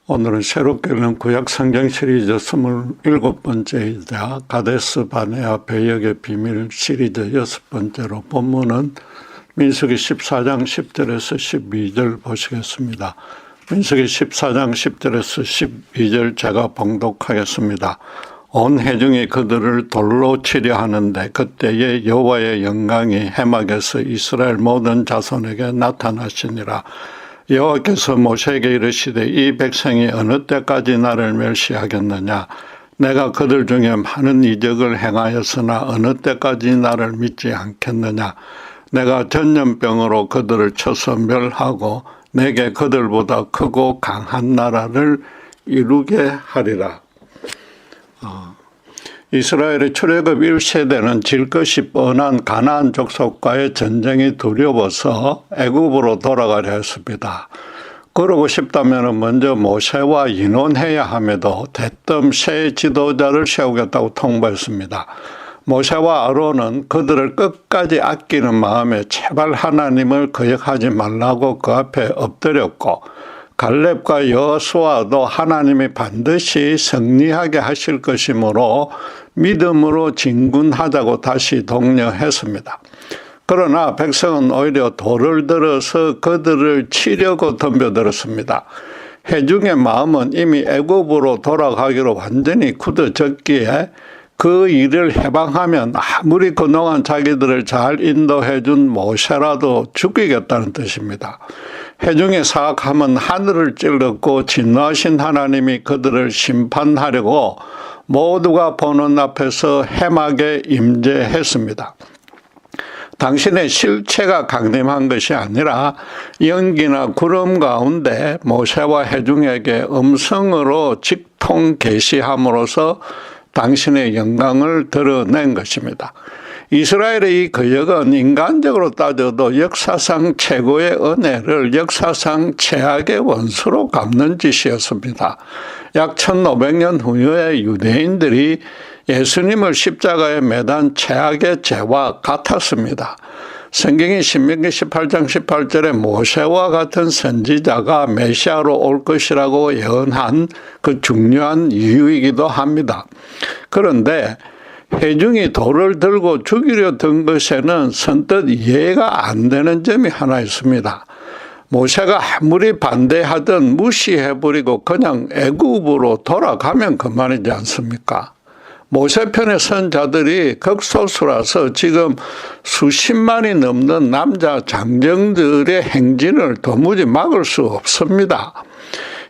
오늘은 새롭게 읽는 구약 성경 시리즈 27번째이자 가데스 바네아 배역의 비밀 시리즈 6번째로 본문은 민수기 14장 10절에서 12절 보시겠습니다. 민수기 14장 10절에서 12절 제가 봉독하겠습니다. 온 회중이 그들을 돌로 치려 하는데 그때에 여호와의 영광이 해막에서 이스라엘 모든 자손에게 나타나시니라. 여호와께서 모세에게 이르시되 이 백성이 어느 때까지 나를 멸시하겠느냐. 내가 그들 중에 많은 이적을 행하였으나 어느 때까지 나를 믿지 않겠느냐. 내가 전염병으로 그들을 쳐서 멸하고 내게 그들보다 크고 강한 나라를 이루게 하리라. 이스라엘의 출애굽 1세대는 질 것이 뻔한 가나안 족속과의 전쟁이 두려워서 애굽으로 돌아가려 했습니다. 그러고 싶다면 먼저 모세와 의논해야 함에도 대뜸 새 지도자를 세우겠다고 통보했습니다. 모세와 아론은 그들을 끝까지 아끼는 마음에 제발 하나님을 거역하지 말라고 그 앞에 엎드렸고, 갈렙과 여호수아도 하나님이 반드시 승리하게 하실 것이므로 믿음으로 진군하자고 다시 독려했습니다. 그러나 백성은 오히려 돌을 들어서 그들을 치려고 덤벼들었습니다. 회중의 마음은 이미 애굽으로 돌아가기로 완전히 굳어졌기에 그 일을 해방하면 아무리 그동안 자기들을 잘 인도해준 모세라도 죽이겠다는 뜻입니다. 회중의 사악함은 하늘을 찔렀고 진노하신 하나님이 그들을 심판하려고 모두가 보는 앞에서 해막에 임재했습니다. 당신의 실체가 강림한 것이 아니라 연기나 구름 가운데 모세와 회중에게 음성으로 직통 계시함으로써 당신의 영광을 드러낸 것입니다. 이스라엘의 이 거역은 인간적으로 따져도 역사상 최고의 은혜를 역사상 최악의 원수로 갚는 짓이었습니다. 약 1500년 후에 유대인들이 예수님을 십자가에 매단 최악의 죄와 같았습니다. 성경이 신명기 18장 18절에 모세와 같은 선지자가 메시아로 올 것이라고 예언한 그 중요한 이유이기도 합니다. 그런데 회중이 돌을 들고 죽이려 든 것에는 선뜻 이해가 안 되는 점이 하나 있습니다. 모세가 아무리 반대하든 무시해버리고 그냥 애굽으로 돌아가면 그만이지 않습니까? 모세 편에 선 자들이 극소수라서 지금 수십만이 넘는 남자 장정들의 행진을 도무지 막을 수 없습니다.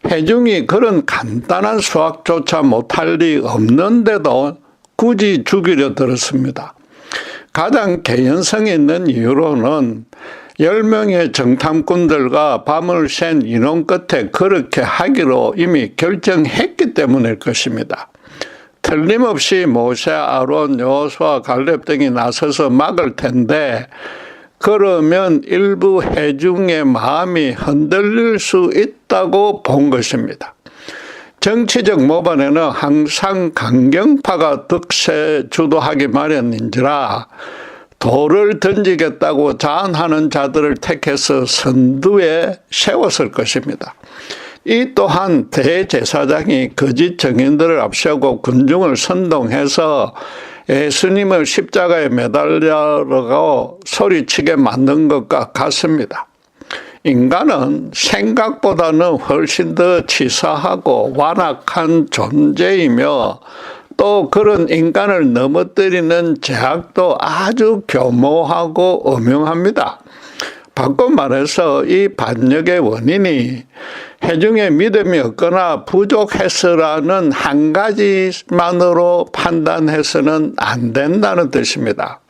회중이 그런 간단한 수학조차 못할 리 없는데도 굳이 죽이려 들었습니다. 가장 개연성 있는 이유로는 10명의 정탐꾼들과 밤을 샌 인원 끝에 그렇게 하기로 이미 결정했기 때문일 것입니다. 틀림없이 모세, 아론, 여호수아, 갈렙 등이 나서서 막을 텐데 그러면 일부 회중의 마음이 흔들릴 수 있다고 본 것입니다. 정치적 모반에는 항상 강경파가 득세 주도하기 마련인지라 돌을 던지겠다고 자한하는 자들을 택해서 선두에 세웠을 것입니다. 이 또한 대제사장이 거짓 증인들을 앞세우고 군중을 선동해서 예수님을 십자가에 매달려고 소리치게 만든 것과 같습니다. 인간은 생각보다는 훨씬 더 치사하고 완악한 존재이며 또 그런 인간을 넘어뜨리는 제약도 아주 교모하고 엄용합니다. 바꿔 말해서 이 반역의 원인이 회중의 믿음이 없거나 부족해서라는 한 가지만으로 판단해서는 안 된다는 뜻입니다.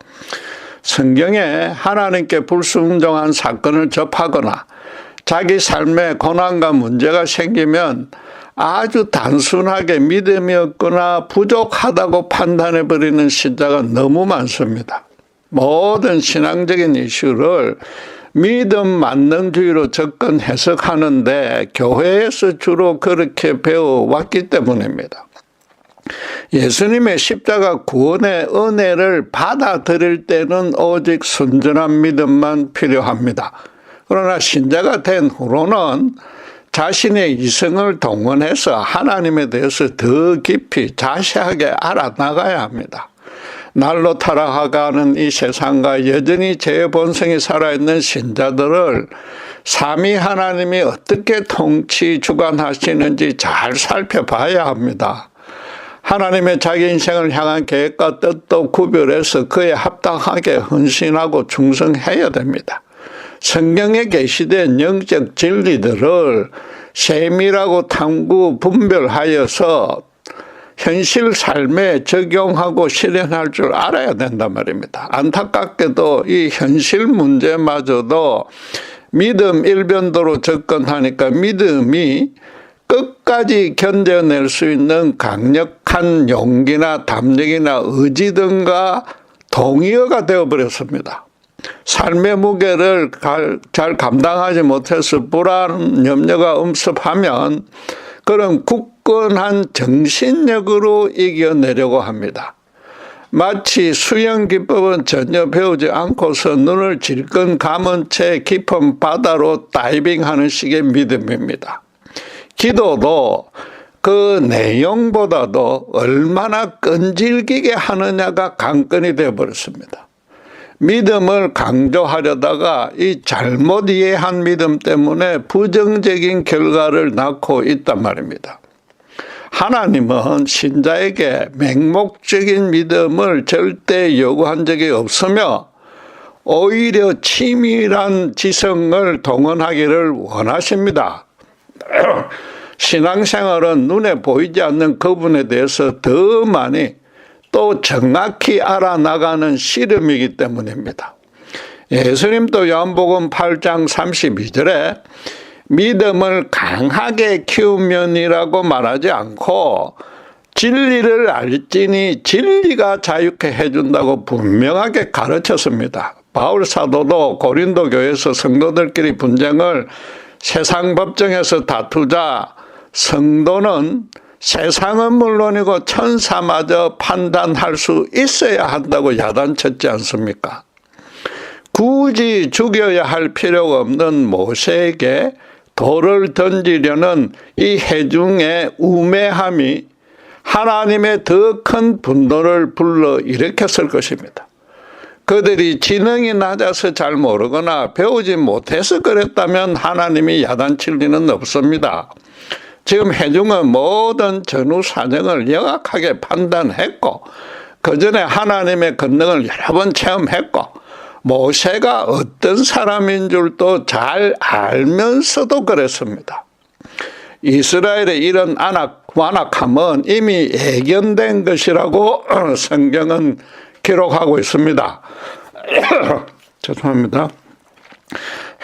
성경에 하나님께 불순종한 사건을 접하거나 자기 삶에 고난과 문제가 생기면 아주 단순하게 믿음이 없거나 부족하다고 판단해버리는 신자가 너무 많습니다. 모든 신앙적인 이슈를 믿음 만능주의로 접근 해석하는데 교회에서 주로 그렇게 배워왔기 때문입니다. 예수님의 십자가 구원의 은혜를 받아들일 때는 오직 순전한 믿음만 필요합니다. 그러나 신자가 된 후로는 자신의 이성을 동원해서 하나님에 대해서 더 깊이 자세하게 알아나가야 합니다. 날로 타락하는 이 세상과 여전히 죄의 본성이 살아있는 신자들을 삼위 하나님이 어떻게 통치 주관하시는지 잘 살펴봐야 합니다. 하나님의 자기 인생을 향한 계획과 뜻도 구별해서 그에 합당하게 헌신하고 충성해야 됩니다. 성경에 계시된 영적 진리들을 세밀하고 탐구 분별하여서 현실 삶에 적용하고 실현할 줄 알아야 된단 말입니다. 안타깝게도 이 현실 문제마저도 믿음 일변도로 접근하니까 믿음이 끝까지 견뎌낼 수 있는 강력한 용기나 담력이나 의지 등과 동의어가 되어버렸습니다. 삶의 무게를 잘 감당하지 못해서 불안, 염려가 엄습하면 그런 굳건한 정신력으로 이겨내려고 합니다. 마치 수영 기법은 전혀 배우지 않고서 눈을 질끈 감은 채 깊은 바다로 다이빙하는 식의 믿음입니다. 기도도 그 내용보다도 얼마나 끈질기게 하느냐가 관건이 되어버렸습니다. 믿음을 강조하려다가 이 잘못 이해한 믿음 때문에 부정적인 결과를 낳고 있단 말입니다. 하나님은 신자에게 맹목적인 믿음을 절대 요구한 적이 없으며 오히려 치밀한 지성을 동원하기를 원하십니다. 신앙생활은 눈에 보이지 않는 그분에 대해서 더 많이 또 정확히 알아나가는 씨름이기 때문입니다. 예수님도 요한복음 8장 32절에 믿음을 강하게 키우면이라고 말하지 않고 진리를 알지니 진리가 자유케 해준다고 분명하게 가르쳤습니다. 바울 사도도 고린도 교회에서 성도들끼리 분쟁을 세상 법정에서 다투자 성도는 세상은 물론이고 천사마저 판단할 수 있어야 한다고 야단쳤지 않습니까? 굳이 죽여야 할 필요가 없는 모세에게 돌을 던지려는 이 회중의 우매함이 하나님의 더 큰 분노를 불러일으켰을 것입니다. 그들이 지능이 낮아서 잘 모르거나 배우지 못해서 그랬다면 하나님이 야단칠 리는 없습니다. 지금 회중은 모든 전후 사정을 명확하게 판단했고 그 전에 하나님의 권능을 여러 번 체험했고 모세가 어떤 사람인 줄도 잘 알면서도 그랬습니다. 이스라엘의 이런 완악함은 이미 예견된 것이라고 성경은 기록하고 있습니다. 죄송합니다.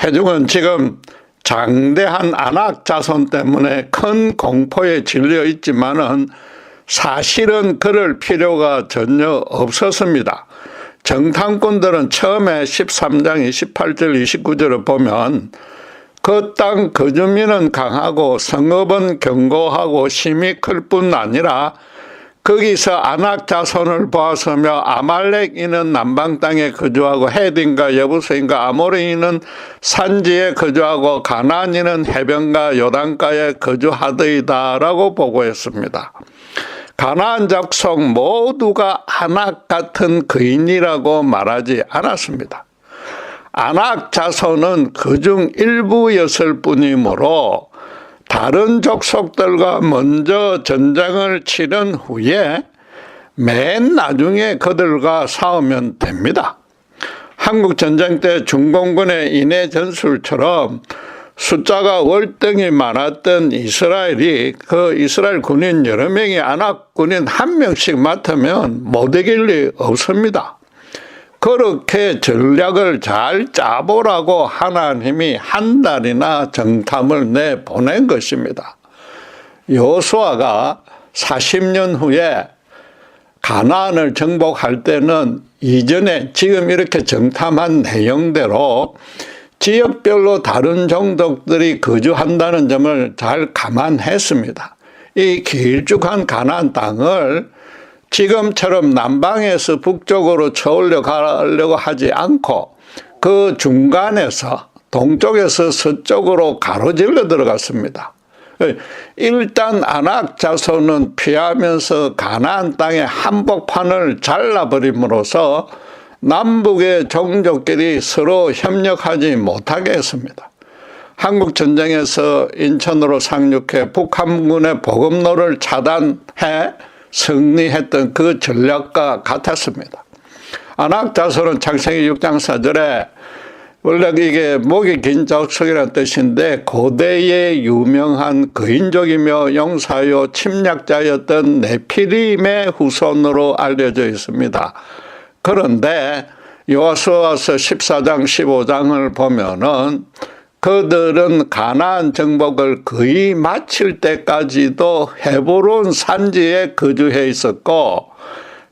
회중은 지금 장대한 안악 자손 때문에 큰 공포에 질려 있지만은 사실은 그럴 필요가 전혀 없었습니다. 정탐꾼들은 처음에 13장 28절 29절을 보면 그 땅 거주민은 강하고 성읍은 견고하고 힘이 클 뿐 아니라 거기서 아낙 자손을 보았으며 아말렉인은 남방 땅에 거주하고 헤딘과 여부스인과 아모리인은 산지에 거주하고 가나안인은 해변과 요단가에 거주하더이다라고 보고했습니다. 가나안 족속 모두가 아낙 같은 거인이라고 말하지 않았습니다. 아낙 자손은 그중 일부였을 뿐이므로 다른 족속들과 먼저 전쟁을 치른 후에 맨 나중에 그들과 싸우면 됩니다. 한국 전쟁 때 중공군의 인해 전술처럼 숫자가 월등히 많았던 이스라엘이 그 이스라엘 군인 여러 명이 아낙 군인 한 명씩 맡으면 못 이길 리 없습니다. 그렇게 전략을 잘 짜보라고 하나님이 한 달이나 정탐을 내보낸 것입니다. 여호수아가 40년 후에 가나안을 정복할 때는 이전에 지금 이렇게 정탐한 내용대로 지역별로 다른 종족들이 거주한다는 점을 잘 감안했습니다. 이 길쭉한 가나안 땅을 지금처럼 남방에서 북쪽으로 쳐올려 가려고 하지 않고 그 중간에서 동쪽에서 서쪽으로 가로질러 들어갔습니다. 일단 아낙 자손은 피하면서 가나안 땅의 한복판을 잘라버림으로써 남북의 종족끼리 서로 협력하지 못하게 했습니다. 한국 전쟁에서 인천으로 상륙해 북한군의 보급로를 차단해 승리했던 그 전략과 같았습니다. 아낙 자손은 창세기 6장 4절에 원래 이게 목이 긴 족속이라는 뜻인데 고대의 유명한 거인족이며 용사요 침략자였던 네피림의 후손으로 알려져 있습니다. 그런데 여호수아서 14장 15장을 보면은 그들은 가나안 정복을 거의 마칠 때까지도 헤브론 산지에 거주해 있었고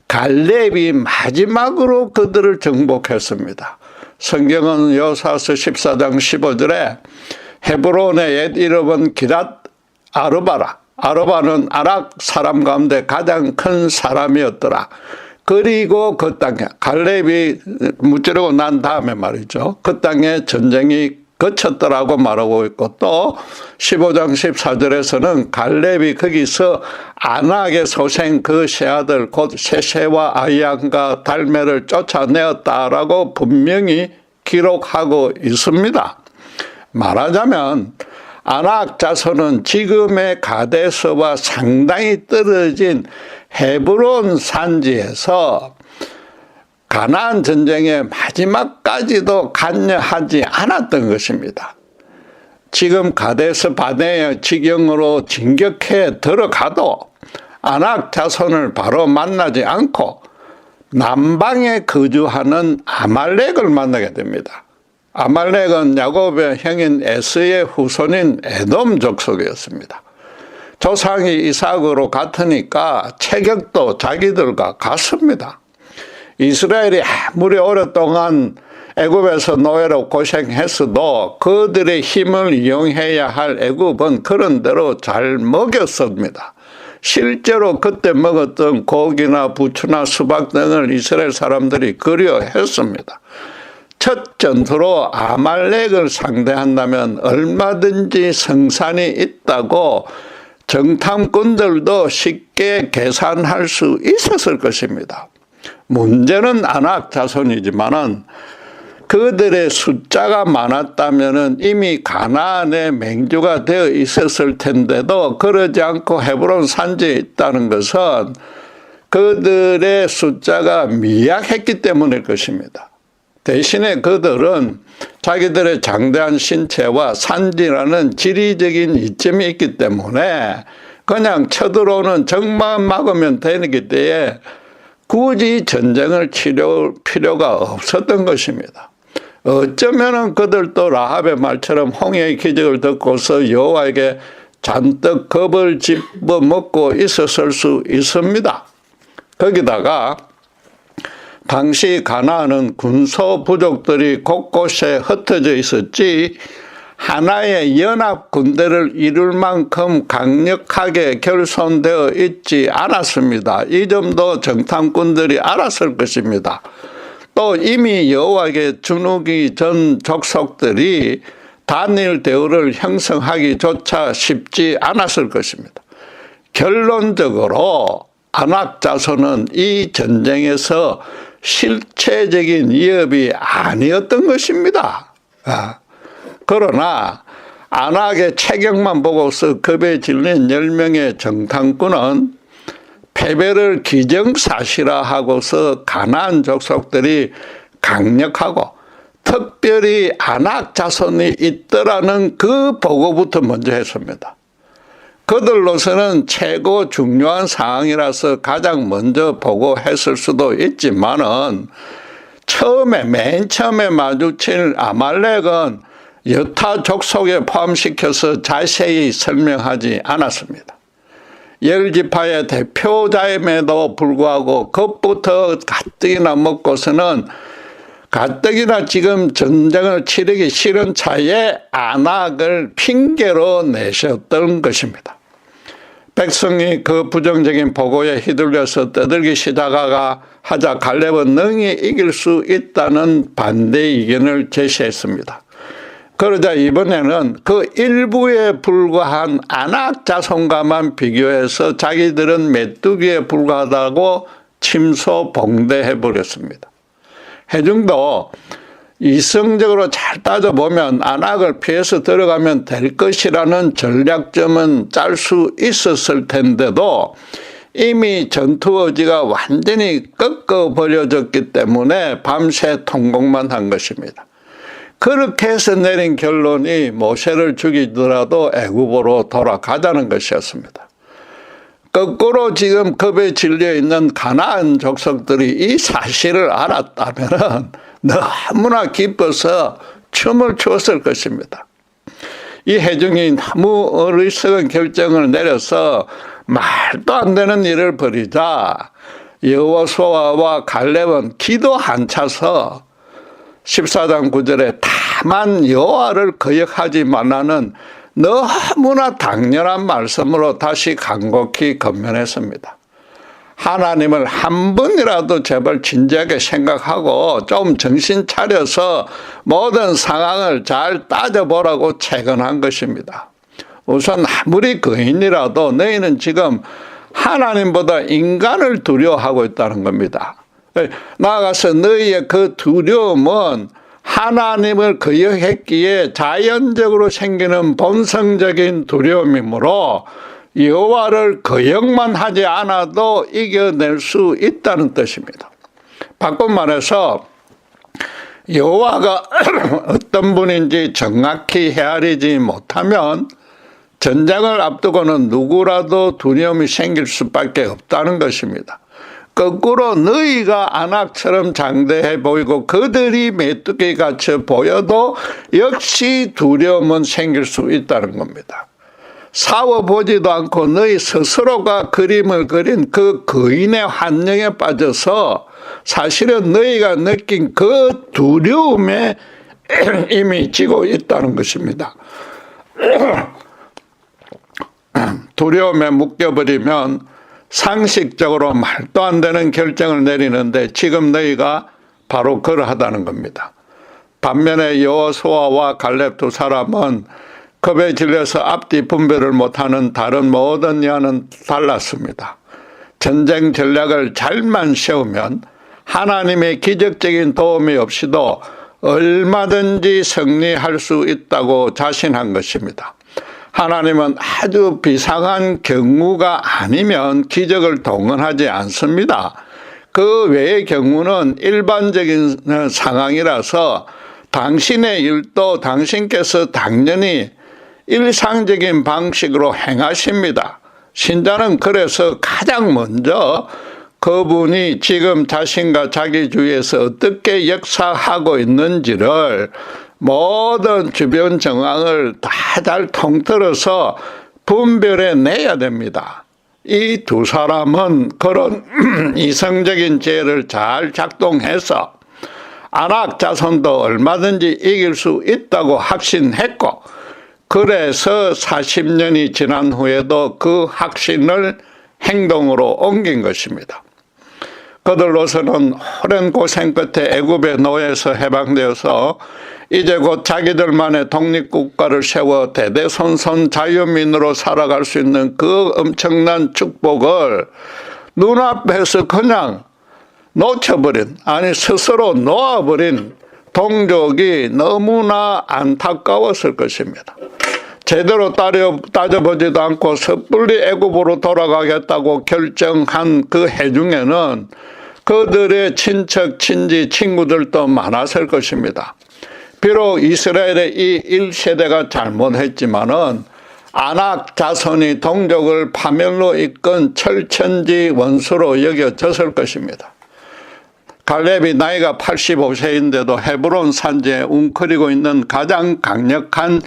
갈렙이 마지막으로 그들을 정복했습니다. 성경은 여호수아서 14장 15절에 헤브론의 옛 이름은 기랏 아르바라. 아르바는 아낙 사람 가운데 가장 큰 사람이었더라. 그리고 그 땅에 갈렙이 무찌르고 난 다음에 말이죠. 그 땅에 전쟁이 거쳤더라고 말하고 있고 또 15장 14절에서는 갈렙이 거기서 아낙의 소생 그 세 아들 곧 셰세와 아이안과 달메를 쫓아내었다라고 분명히 기록하고 있습니다. 말하자면 아낙 자손은 지금의 가데스와 상당히 떨어진 헤브론 산지에서 가나안 전쟁의 마지막까지도 관여하지 않았던 것입니다. 지금 가데스 바네의 지경으로 진격해 들어가도 아낙 자손을 바로 만나지 않고 남방에 거주하는 아말렉을 만나게 됩니다. 아말렉은 야곱의 형인 에스의 후손인 에돔 족속이었습니다. 조상이 이삭으로 같으니까 체격도 자기들과 같습니다. 이스라엘이 아무리 오랫동안 애굽에서 노예로 고생했어도 그들의 힘을 이용해야 할 애굽은 그런 대로 잘 먹였습니다. 실제로 그때 먹었던 고기나 부추나 수박 등을 이스라엘 사람들이 그리워했습니다. 첫 전투로 아말렉을 상대한다면 얼마든지 성산이 있다고 정탐꾼들도 쉽게 계산할 수 있었을 것입니다. 문제는 아낙 자손이지만은 그들의 숫자가 많았다면은 이미 가나안의 맹주가 되어 있었을 텐데도 그러지 않고 헤브론 산지에 있다는 것은 그들의 숫자가 미약했기 때문일 것입니다. 대신에 그들은 자기들의 장대한 신체와 산지라는 지리적인 이점이 있기 때문에 그냥 쳐들어오는 적만 막으면 되기 때문에 굳이 전쟁을 치를 필요가 없었던 것입니다. 어쩌면은 그들도 라합의 말처럼 홍해의 기적을 듣고서 여호와에게 잔뜩 겁을 집어먹고 있었을 수 있습니다. 거기다가 당시 가나안은 군소 부족들이 곳곳에 흩어져 있었지 하나의 연합 군대를 이룰 만큼 강력하게 결손되어 있지 않았습니다. 이 점도 정탐꾼들이 알았을 것입니다. 또 이미 여호와에게 주눅이 전 족속들이 단일 대우를 형성하기조차 쉽지 않았을 것입니다. 결론적으로 아낙 자손은 이 전쟁에서 실체적인 위협이 아니었던 것입니다. 그러나 아낙의 체격만 보고서 겁에 질린 10명의 정탐꾼은 패배를 기정사실화하고서 가나안 족속들이 강력하고 특별히 아낙 자손이 있더라는 그 보고부터 먼저 했습니다. 그들로서는 최고 중요한 상황이라서 가장 먼저 보고했을 수도 있지만은 맨 처음에 마주칠 아말렉은 여타 족속에 포함시켜서 자세히 설명하지 않았습니다. 10지파의 대표자임에도 불구하고 겁부터 가뜩이나 먹고서는 가뜩이나 지금 전쟁을 치르기 싫은 차에 아낙을 핑계로 내셨던 것입니다. 백성이 그 부정적인 보고에 휘둘려서 떠들기 시작하자 갈렙은 능히 이길 수 있다는 반대 의견을 제시했습니다. 그러자 이번에는 그 일부에 불과한 아낙 자손과만 비교해서 자기들은 메뚜기에 불과하다고 침소봉대해버렸습니다. 해중도 이성적으로 잘 따져보면 안악을 피해서 들어가면 될 것이라는 전략점은 짤 수 있었을 텐데도 이미 전투 의지가 완전히 꺾어버려졌기 때문에 밤새 통곡만 한 것입니다. 그렇게 해서 내린 결론이 모세를 죽이더라도 애굽으로 돌아가자는 것이었습니다. 거꾸로 지금 겁에 질려 있는 가나안 족속들이 이 사실을 알았다면 너무나 기뻐서 춤을 추었을 것입니다. 이 회중이 너무 어리석은 결정을 내려서 말도 안 되는 일을 벌이자 여호수아와 갈렙은 기도 안 차서 14장 9절에 다만 여호와를 거역하지 말라는 너무나 당연한 말씀으로 다시 간곡히 권면했습니다. 하나님을 한 번이라도 제발 진지하게 생각하고 좀 정신 차려서 모든 상황을 잘 따져보라고 채권한 것입니다. 우선 아무리 거인이라도 너희는 지금 하나님보다 인간을 두려워하고 있다는 겁니다. 나아가서 너희의 그 두려움은 하나님을 거역했기에 자연적으로 생기는 본성적인 두려움이므로 여호와를 거역만 하지 않아도 이겨낼 수 있다는 뜻입니다. 바꾼 말해서 여호와가 어떤 분인지 정확히 헤아리지 못하면 전쟁을 앞두고는 누구라도 두려움이 생길 수밖에 없다는 것입니다. 거꾸로 너희가 안악처럼 장대해 보이고 그들이 메뚜기같이 보여도 역시 두려움은 생길 수 있다는 겁니다. 싸워보지도 않고 너희 스스로가 그림을 그린 그 거인의 환영에 빠져서 사실은 너희가 느낀 그 두려움에 이미 지고 있다는 것입니다. 두려움에 묶여버리면 상식적으로 말도 안 되는 결정을 내리는데 지금 너희가 바로 그러하다는 겁니다. 반면에 여호수아와 갈렙 두 사람은 겁에 질려서 앞뒤 분별을 못하는 다른 모든 이와는 달랐습니다. 전쟁 전략을 잘만 세우면 하나님의 기적적인 도움이 없이도 얼마든지 승리할 수 있다고 자신한 것입니다. 하나님은 아주 비상한 경우가 아니면 기적을 동원하지 않습니다. 그 외의 경우는 일반적인 상황이라서 당신의 일도 당신께서 당연히 일상적인 방식으로 행하십니다. 신자는 그래서 가장 먼저 그분이 지금 자신과 자기 주위에서 어떻게 역사하고 있는지를 모든 주변 정황을 다 잘 통틀어서 분별해 내야 됩니다. 이 두 사람은 그런 이성적인 지혜를 잘 작동해서 안악 자손도 얼마든지 이길 수 있다고 확신했고 그래서 40년이 지난 후에도 그 확신을 행동으로 옮긴 것입니다. 그들로서는 오랜 고생 끝에 애굽의 노예에서 해방되어서 이제 곧 자기들만의 독립국가를 세워 대대손손 자유민으로 살아갈 수 있는 그 엄청난 축복을 눈앞에서 그냥 놓쳐버린, 아니 스스로 놓아버린 동족이 너무나 안타까웠을 것입니다. 제대로 따져보지도 않고 섣불리 애굽으로 돌아가겠다고 결정한 그 해중에는 그들의 친척, 친지, 친구들도 많았을 것입니다. 비록 이스라엘의 이 1세대가 잘못했지만은 안악 자손이 동족을 파멸로 이끈 철천지 원수로 여겨졌을 것입니다. 갈렙이 나이가 85세인데도 헤브론 산지에 웅크리고 있는 가장 강력한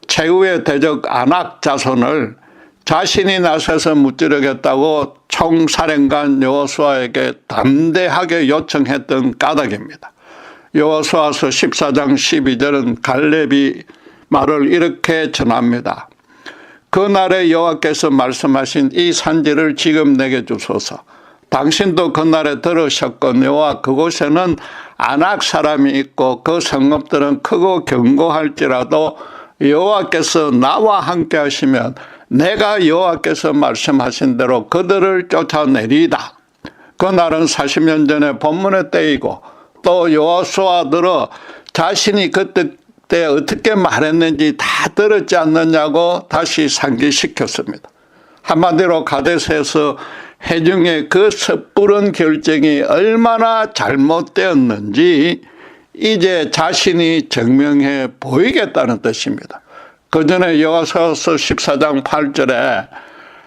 최후의 대적 안악 자손을 자신이 나서서 무찌르겠다고 총사령관 여호수아에게 담대하게 요청했던 까닭입니다. 여호수아서 14장 12절은 갈렙이 말을 이렇게 전합니다. 그날에 여호와께서 말씀하신 이 산지를 지금 내게 주소서. 당신도 그날에 들으셨거니와 그곳에는 안악 사람이 있고 그 성읍들은 크고 견고할지라도 여호와께서 나와 함께 하시면 내가 여호와께서 말씀하신 대로 그들을 쫓아내리이다. 그날은 40년 전에 본문의 때이고 또 여호수아 들어 자신이 그때 어떻게 말했는지 다 들었지 않느냐고 다시 상기시켰습니다. 한마디로 가데스에서 회중의 그 섣부른 결정이 얼마나 잘못되었는지 이제 자신이 증명해 보이겠다는 뜻입니다. 그 전에 여호수아서 14장 8절에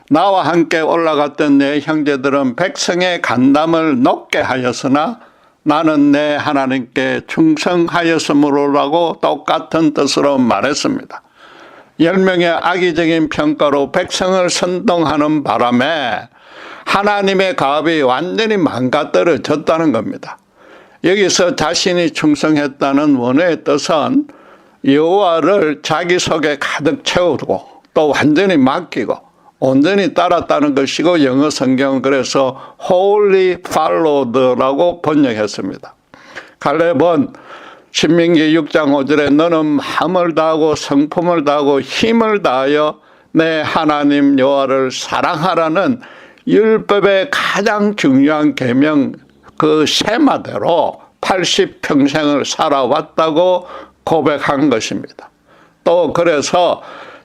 나와 함께 올라갔던 내 형제들은 백성의 간담을 높게 하였으나 나는 내 하나님께 충성하였으므로라고 똑같은 뜻으로 말했습니다. 10명의 악의적인 평가로 백성을 선동하는 바람에 하나님의 가업이 완전히 망가뜨려졌다는 겁니다. 여기서 자신이 충성했다는 원어의 뜻은 여호와를 자기 속에 가득 채우고 또 완전히 맡기고 온전히 따랐다는 것이고 영어 성경은 그래서 wholly followed라고 번역했습니다. 갈렙은 신명기 6장 5절에 너는 마음을 다하고 성품을 다하고 힘을 다하여 내 하나님 여호와를 사랑하라는 율법의 가장 중요한 계명 그 셈마대로 80평생을 살아왔다고 고백한 것입니다. 또 그래서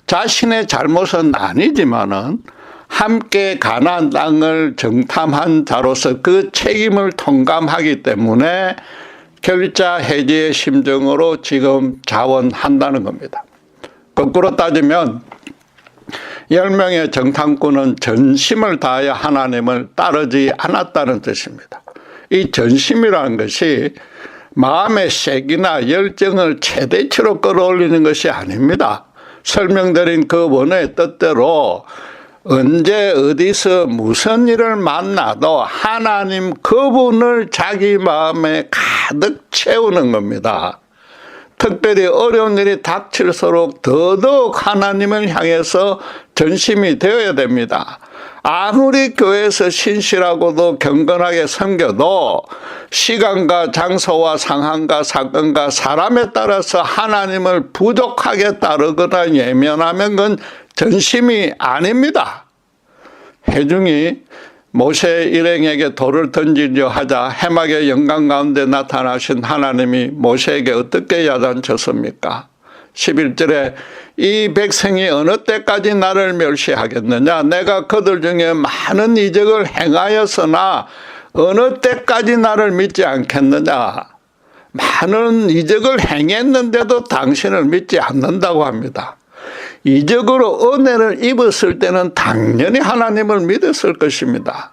자신의 잘못은 아니지만은 함께 가나안 땅을 정탐한 자로서 그 책임을 통감하기 때문에 결자 해지의 심정으로 지금 자원한다는 겁니다. 거꾸로 따지면 10명의 정탐꾼은 전심을 다하여 하나님을 따르지 않았다는 뜻입니다. 이 전심이라는 것이 마음의 색이나 열정을 최대치로 끌어올리는 것이 아닙니다. 설명드린 그 원어의 뜻대로 언제 어디서 무슨 일을 만나도 하나님 그분을 자기 마음에 가득 채우는 겁니다. 특별히 어려운 일이 닥칠수록 더더욱 하나님을 향해서 전심이 되어야 됩니다. 아무리 교회에서 신실하고도 경건하게 섬겨도 시간과 장소와 상황과 사건과 사람에 따라서 하나님을 부족하게 따르거나 예면하면 그건 전심이 아닙니다. 회중이 모세 일행에게 돌을 던지려 하자 해막의 영광 가운데 나타나신 하나님이 모세에게 어떻게 야단쳤습니까? 11절에 이 백성이 어느 때까지 나를 멸시하겠느냐? 내가 그들 중에 많은 이적을 행하였으나 어느 때까지 나를 믿지 않겠느냐? 많은 이적을 행했는데도 당신을 믿지 않는다고 합니다. 이적으로 은혜를 입었을 때는 당연히 하나님을 믿었을 것입니다.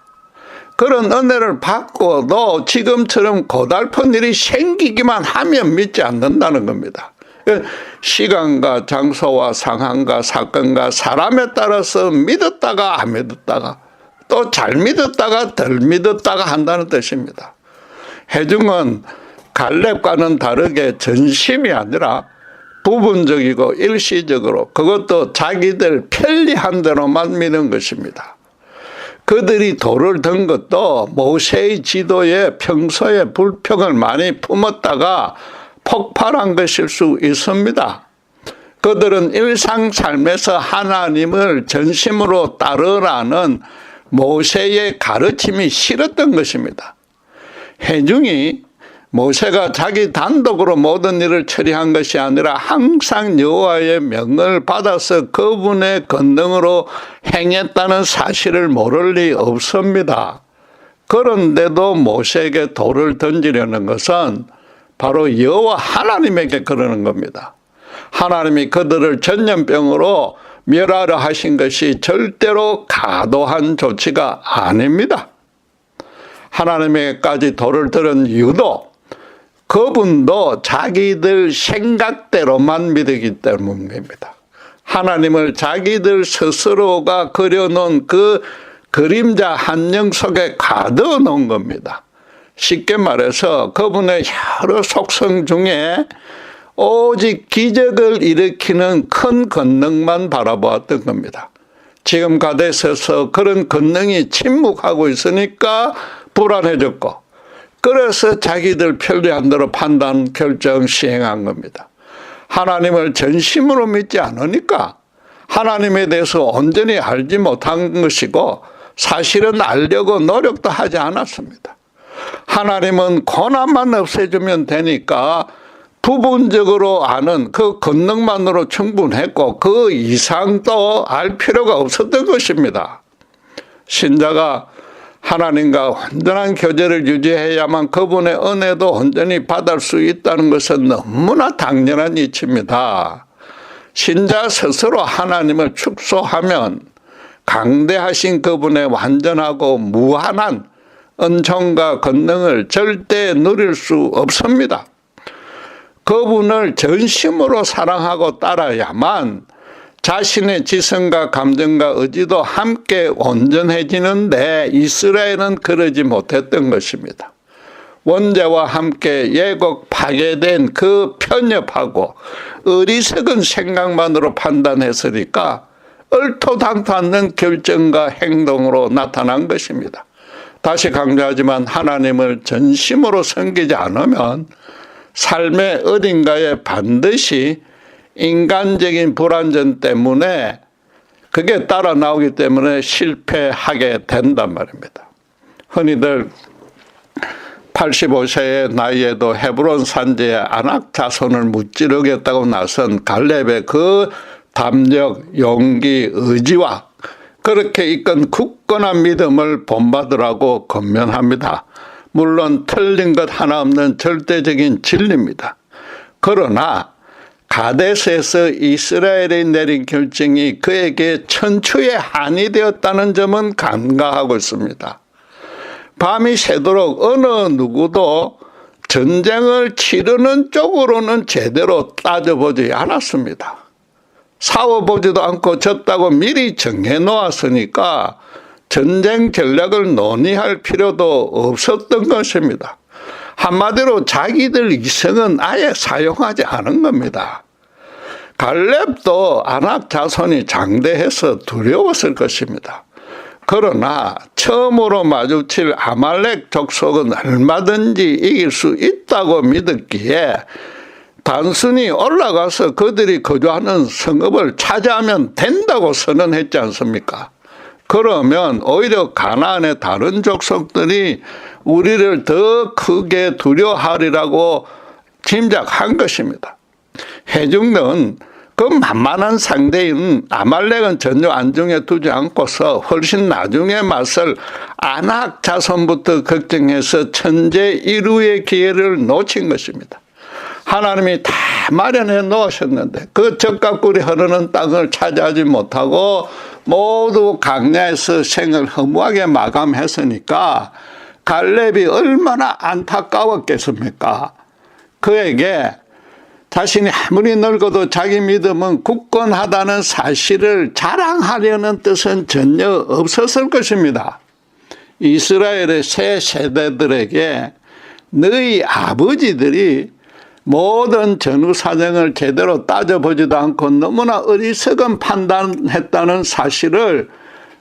그런 은혜를 받고도 지금처럼 고달픈 일이 생기기만 하면 믿지 않는다는 겁니다. 시간과 장소와 상황과 사건과 사람에 따라서 믿었다가 안 믿었다가 또 잘 믿었다가 덜 믿었다가 한다는 뜻입니다. 회중은 갈렙과는 다르게 전심이 아니라 부분적이고 일시적으로 그것도 자기들 편리한 대로만 믿는 것입니다. 그들이 돌을 든 것도 모세의 지도에 평소에 불평을 많이 품었다가 폭발한 것일 수 있습니다. 그들은 일상 삶에서 하나님을 전심으로 따르라는 모세의 가르침이 싫었던 것입니다. 회중이 모세가 자기 단독으로 모든 일을 처리한 것이 아니라 항상 여호와의 명을 받아서 그분의 권능으로 행했다는 사실을 모를 리 없습니다. 그런데도 모세에게 돌을 던지려는 것은 바로 여호와 하나님에게 그러는 겁니다. 하나님이 그들을 전염병으로 멸하려 하신 것이 절대로 과도한 조치가 아닙니다. 하나님에게까지 돌을 들은 이유도 그분도 자기들 생각대로만 믿기 때문입니다. 하나님을 자기들 스스로가 그려놓은 그 그림자 한영 속에 가둬 놓은 겁니다. 쉽게 말해서 그분의 여러 속성 중에 오직 기적을 일으키는 큰 권능만 바라보았던 겁니다. 지금 가데스에서 그런 권능이 침묵하고 있으니까 불안해졌고 그래서 자기들 편리한 대로 판단, 결정, 시행한 겁니다. 하나님을 전심으로 믿지 않으니까 하나님에 대해서 온전히 알지 못한 것이고 사실은 알려고 노력도 하지 않았습니다. 하나님은 고난만 없애주면 되니까 부분적으로 아는 그 권능만으로 충분했고 그 이상도 알 필요가 없었던 것입니다. 신자가 하나님과 온전한 교제를 유지해야만 그분의 은혜도 온전히 받을 수 있다는 것은 너무나 당연한 이치입니다. 신자 스스로 하나님을 축소하면 강대하신 그분의 완전하고 무한한 은총과 권능을 절대 누릴 수 없습니다. 그분을 전심으로 사랑하고 따라야만 자신의 지성과 감정과 의지도 함께 온전해지는데 이스라엘은 그러지 못했던 것입니다. 원죄와 함께 예곡 파괴된 그 편협하고 어리석은 생각만으로 판단했으니까 얼토당토 않는 결정과 행동으로 나타난 것입니다. 다시 강조하지만 하나님을 전심으로 섬기지 않으면 삶의 어딘가에 반드시 인간적인 불완전 때문에 그게 따라 나오기 때문에 실패하게 된단 말입니다. 흔히들 85세의 나이에도 헤브론 산지에 아낙 자손을 무찌르겠다고 나선 갈렙의 그 담력, 용기, 의지와 그렇게 이끈 굳건한 믿음을 본받으라고 권면합니다. 물론 틀린 것 하나 없는 절대적인 진리입니다. 그러나 가데스에서 이스라엘이 내린 결정이 그에게 천추의 한이 되었다는 점은 간과하고 있습니다. 밤이 새도록 어느 누구도 전쟁을 치르는 쪽으로는 제대로 따져보지 않았습니다. 싸워보지도 않고 졌다고 미리 정해놓았으니까 전쟁 전략을 논의할 필요도 없었던 것입니다. 한마디로 자기들 이성은 아예 사용하지 않은 겁니다. 갈렙도 아낙 자손이 장대해서 두려웠을 것입니다. 그러나 처음으로 마주칠 아말렉 족속은 얼마든지 이길 수 있다고 믿었기에 단순히 올라가서 그들이 거주하는 성읍을 차지하면 된다고 선언했지 않습니까? 그러면 오히려 가나안의 다른 족속들이 우리를 더 크게 두려워하리라고 짐작한 것입니다. 해중은 그 만만한 상대인 아말렉은 전혀 안중에 두지 않고서 훨씬 나중에 맞설 아낙 자손부터 걱정해서 천재 일우의 기회를 놓친 것입니다. 하나님이 다 마련해 놓으셨는데 그 적각꿀이 흐르는 땅을 차지하지 못하고 모두 강야에서 생을 허무하게 마감했으니까 갈렙이 얼마나 안타까웠겠습니까? 그에게 자신이 아무리 늙어도 자기 믿음은 굳건하다는 사실을 자랑하려는 뜻은 전혀 없었을 것입니다. 이스라엘의 새 세대들에게 너희 아버지들이 모든 전후 사정을 제대로 따져보지도 않고 너무나 어리석은 판단했다는 사실을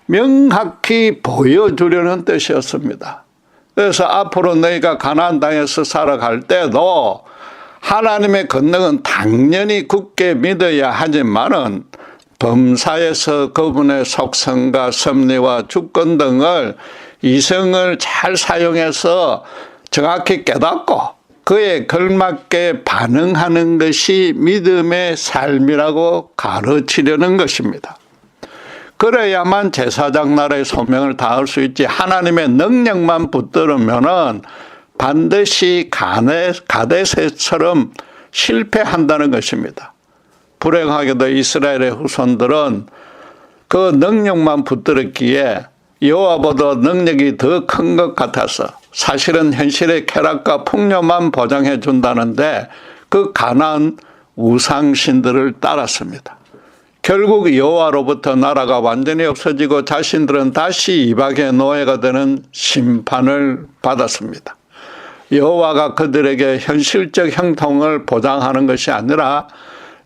명확히 보여주려는 뜻이었습니다. 그래서 앞으로 너희가 가나안 땅에서 살아갈 때도 하나님의 권능은 당연히 굳게 믿어야 하지만은 범사에서 그분의 속성과 섭리와 주권 등을 이성을 잘 사용해서 정확히 깨닫고 그에 걸맞게 반응하는 것이 믿음의 삶이라고 가르치려는 것입니다. 그래야만 제사장 나라의 소명을 다할 수 있지 하나님의 능력만 붙들으면은 반드시 가데스처럼 실패한다는 것입니다. 불행하게도 이스라엘의 후손들은 그 능력만 붙들었기에 여호와보다 능력이 더 큰 것 같아서 사실은 현실의 쾌락과 풍요만 보장해 준다는데 그 가나안 우상신들을 따랐습니다. 결국 여호와로부터 나라가 완전히 없어지고 자신들은 다시 이방의 노예가 되는 심판을 받았습니다. 여호와가 그들에게 현실적 형통을 보장하는 것이 아니라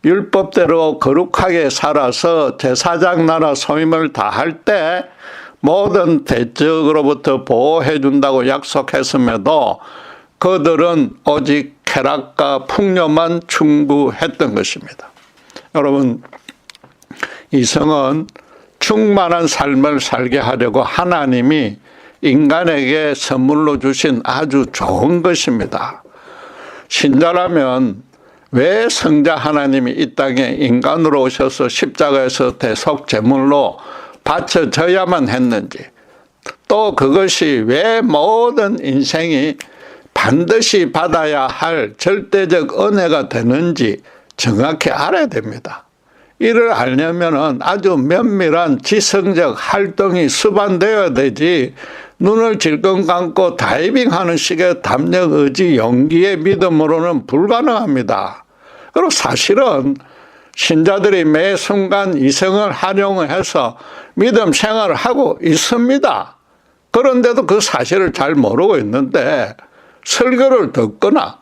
율법대로 거룩하게 살아서 제사장 나라 소임을 다할 때 모든 대적으로부터 보호해 준다고 약속했음에도 그들은 오직 쾌락과 풍요만 충고했던 것입니다. 여러분, 이성은 충만한 삶을 살게 하려고 하나님이 인간에게 선물로 주신 아주 좋은 것입니다. 신자라면 왜 성자 하나님이 이 땅에 인간으로 오셔서 십자가에서 대속 제물로 바쳐져야만 했는지, 또 그것이 왜 모든 인생이 반드시 받아야 할 절대적 은혜가 되는지 정확히 알아야 됩니다. 이를 알려면 아주 면밀한 지성적 활동이 수반되어야 되지, 눈을 질끈 감고 다이빙하는 식의 담력, 의지, 용기의 믿음으로는 불가능합니다. 그리고 사실은 신자들이 매 순간 이성을 활용해서 믿음 생활을 하고 있습니다. 그런데도 그 사실을 잘 모르고 있는데, 설교를 듣거나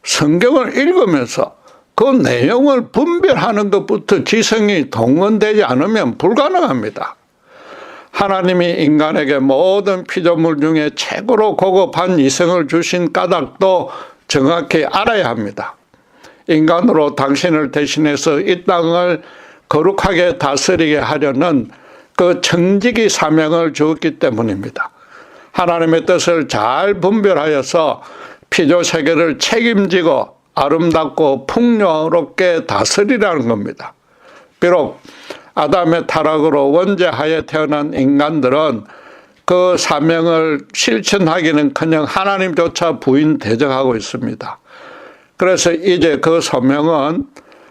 성경을 읽으면서 그 내용을 분별하는 것부터 지성이 동원되지 않으면 불가능합니다. 하나님이 인간에게 모든 피조물 중에 최고로 고급한 이성을 주신 까닭도 정확히 알아야 합니다. 인간으로 당신을 대신해서 이 땅을 거룩하게 다스리게 하려는 그 청지기 사명을 주었기 때문입니다. 하나님의 뜻을 잘 분별하여서 피조 세계를 책임지고 아름답고 풍요롭게 다스리라는 겁니다. 비록 아담의 타락으로 원죄하에 태어난 인간들은 그 사명을 실천하기는커녕 하나님조차 부인 대적하고 있습니다. 그래서 이제 그 소명은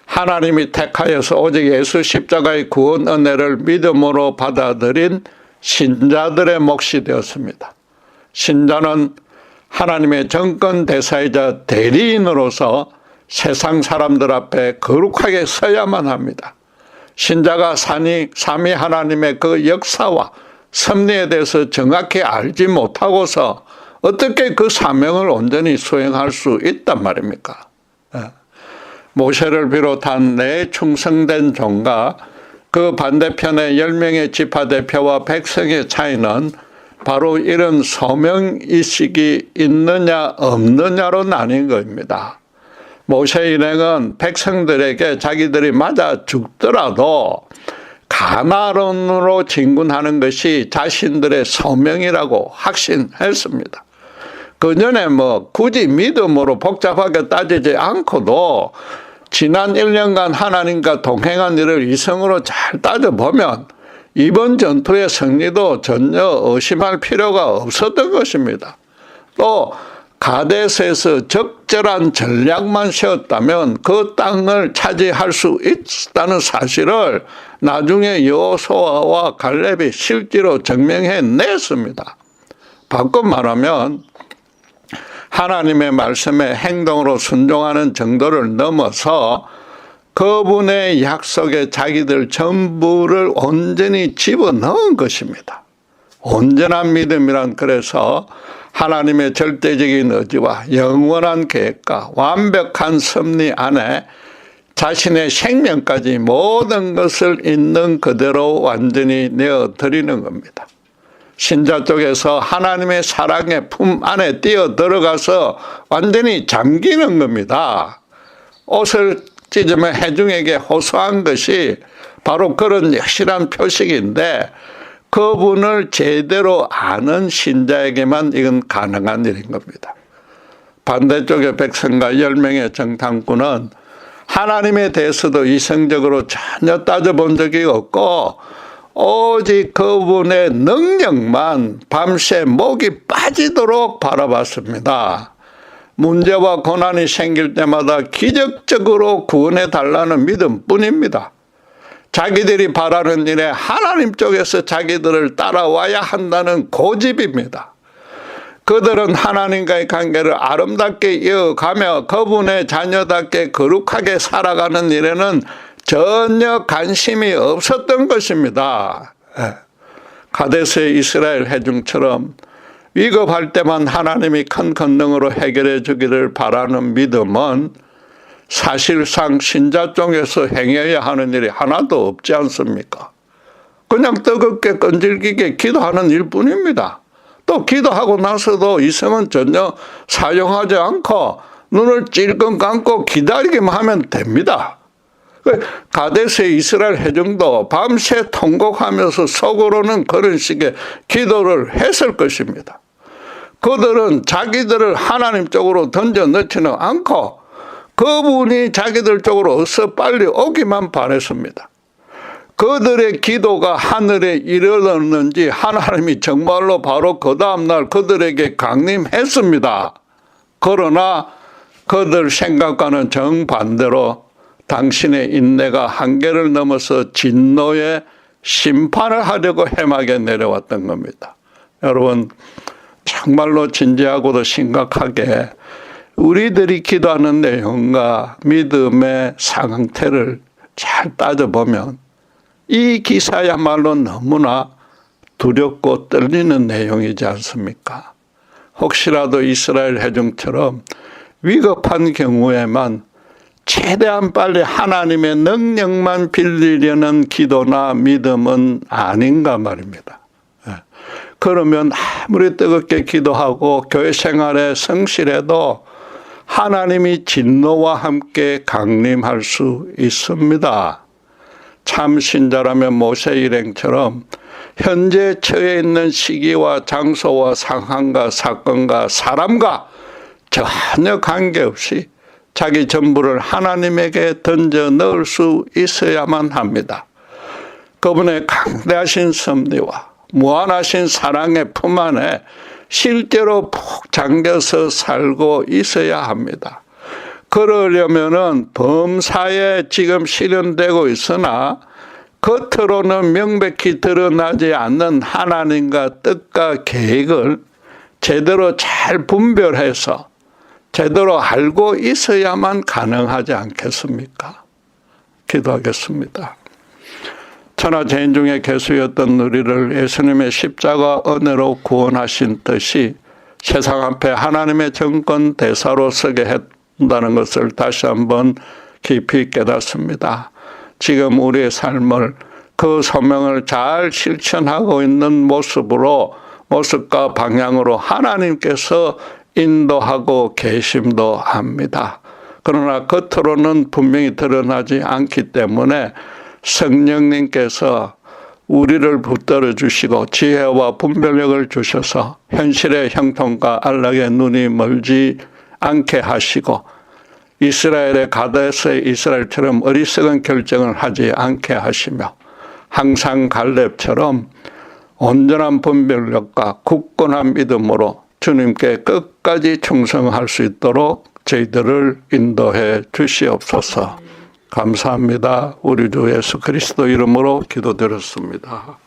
하나님이 택하여서 오직 예수 십자가의 구원 은혜를 믿음으로 받아들인 신자들의 몫이 되었습니다. 신자는 하나님의 정권 대사이자 대리인으로서 세상 사람들 앞에 거룩하게 서야만 합니다. 신자가 삼위 하나님의 그 역사와 섭리에 대해서 정확히 알지 못하고서 어떻게 그 사명을 온전히 수행할 수 있단 말입니까? 모세를 비롯한 내 충성된 종과 그 반대편의 10명의 지파대표와 백성의 차이는 바로 이런 소명의식이 있느냐 없느냐로 나뉜 겁니다. 모세 일행은 백성들에게 자기들이 맞아 죽더라도 가나안으로 진군하는 것이 자신들의 소명이라고 확신했습니다. 그전에 굳이 믿음으로 복잡하게 따지지 않고도 지난 1년간 하나님과 동행한 일을 이성으로 잘 따져보면 이번 전투의 승리도 전혀 의심할 필요가 없었던 것입니다. 또 가데스에서 적절한 전략만 세웠다면 그 땅을 차지할 수 있다는 사실을 나중에 여호수아와 갈렙이 실제로 증명해냈습니다. 바꿔 말하면 하나님의 말씀에 행동으로 순종하는 정도를 넘어서 그분의 약속에 자기들 전부를 온전히 집어넣은 것입니다. 온전한 믿음이란 그래서 하나님의 절대적인 의지와 영원한 계획과 완벽한 섭리 안에 자신의 생명까지 모든 것을 있는 그대로 완전히 내어드리는 겁니다. 신자 쪽에서 하나님의 사랑의 품 안에 뛰어 들어가서 완전히 잠기는 겁니다. 옷을 찢으며 회중에게 호소한 것이 바로 그런 확실한 표식인데 그분을 제대로 아는 신자에게만 이건 가능한 일인 겁니다. 반대쪽의 백성과 10명의 정탐꾼은 하나님에 대해서도 이성적으로 전혀 따져본 적이 없고 오직 그분의 능력만 밤새 목이 빠지도록 바라봤습니다. 문제와 고난이 생길 때마다 기적적으로 구원해 달라는 믿음뿐입니다. 자기들이 바라는 일에 하나님 쪽에서 자기들을 따라와야 한다는 고집입니다. 그들은 하나님과의 관계를 아름답게 이어가며 그분의 자녀답게 거룩하게 살아가는 일에는 전혀 관심이 없었던 것입니다. 가데스의 이스라엘 회중처럼 위급할 때만 하나님이 큰 권능으로 해결해 주기를 바라는 믿음은 사실상 신자 쪽에서 행해야 하는 일이 하나도 없지 않습니까? 그냥 뜨겁게 끈질기게 기도하는 일뿐입니다. 또 기도하고 나서도 이성은 전혀 사용하지 않고 눈을 찔끔 감고 기다리기만 하면 됩니다. 가데스의 이스라엘 회중도 밤새 통곡하면서 속으로는 그런 식의 기도를 했을 것입니다. 그들은 자기들을 하나님 쪽으로 던져 넣지는 않고 그분이 자기들 쪽으로 어서 빨리 오기만 바랬습니다. 그들의 기도가 하늘에 이르렀는지 하나님이 정말로 바로 그 다음날 그들에게 강림했습니다. 그러나 그들 생각과는 정반대로 당신의 인내가 한계를 넘어서 진노의 심판을 하려고 해막에 내려왔던 겁니다. 여러분, 정말로 진지하고도 심각하게 우리들이 기도하는 내용과 믿음의 상태를 잘 따져보면 이 기사야말로 너무나 두렵고 떨리는 내용이지 않습니까? 혹시라도 이스라엘 회중처럼 위급한 경우에만 최대한 빨리 하나님의 능력만 빌리려는 기도나 믿음은 아닌가 말입니다. 그러면 아무리 뜨겁게 기도하고 교회 생활에 성실해도 하나님이 진노와 함께 강림할 수 있습니다. 참 신자라면 모세 일행처럼 현재 처해 있는 시기와 장소와 상황과 사건과 사람과 전혀 관계없이 자기 전부를 하나님에게 던져 넣을 수 있어야만 합니다. 그분의 강대하신 섭리와 무한하신 사랑의 품 안에 실제로 푹 잠겨서 살고 있어야 합니다. 그러려면은 범사에 지금 실현되고 있으나 겉으로는 명백히 드러나지 않는 하나님과 뜻과 계획을 제대로 잘 분별해서 제대로 알고 있어야만 가능하지 않겠습니까? 기도하겠습니다. 천하제일 중에 개수였던 우리를 예수님의 십자가 은혜로 구원하신 뜻이 세상 앞에 하나님의 정권 대사로 서게 했다는 것을 다시 한번 깊이 깨닫습니다. 지금 우리의 삶을 그 소명을 잘 실천하고 있는 모습과 방향으로 하나님께서 인도하고 계심도 합니다. 그러나 겉으로는 분명히 드러나지 않기 때문에 성령님께서 우리를 붙들어 주시고 지혜와 분별력을 주셔서 현실의 형통과 안락의 눈이 멀지 않게 하시고 이스라엘의 가데스의 이스라엘처럼 어리석은 결정을 하지 않게 하시며 항상 갈렙처럼 온전한 분별력과 굳건한 믿음으로 주님께 끝까지 충성할 수 있도록 저희들을 인도해 주시옵소서. 감사합니다. 우리 주 예수 그리스도 이름으로 기도드렸습니다.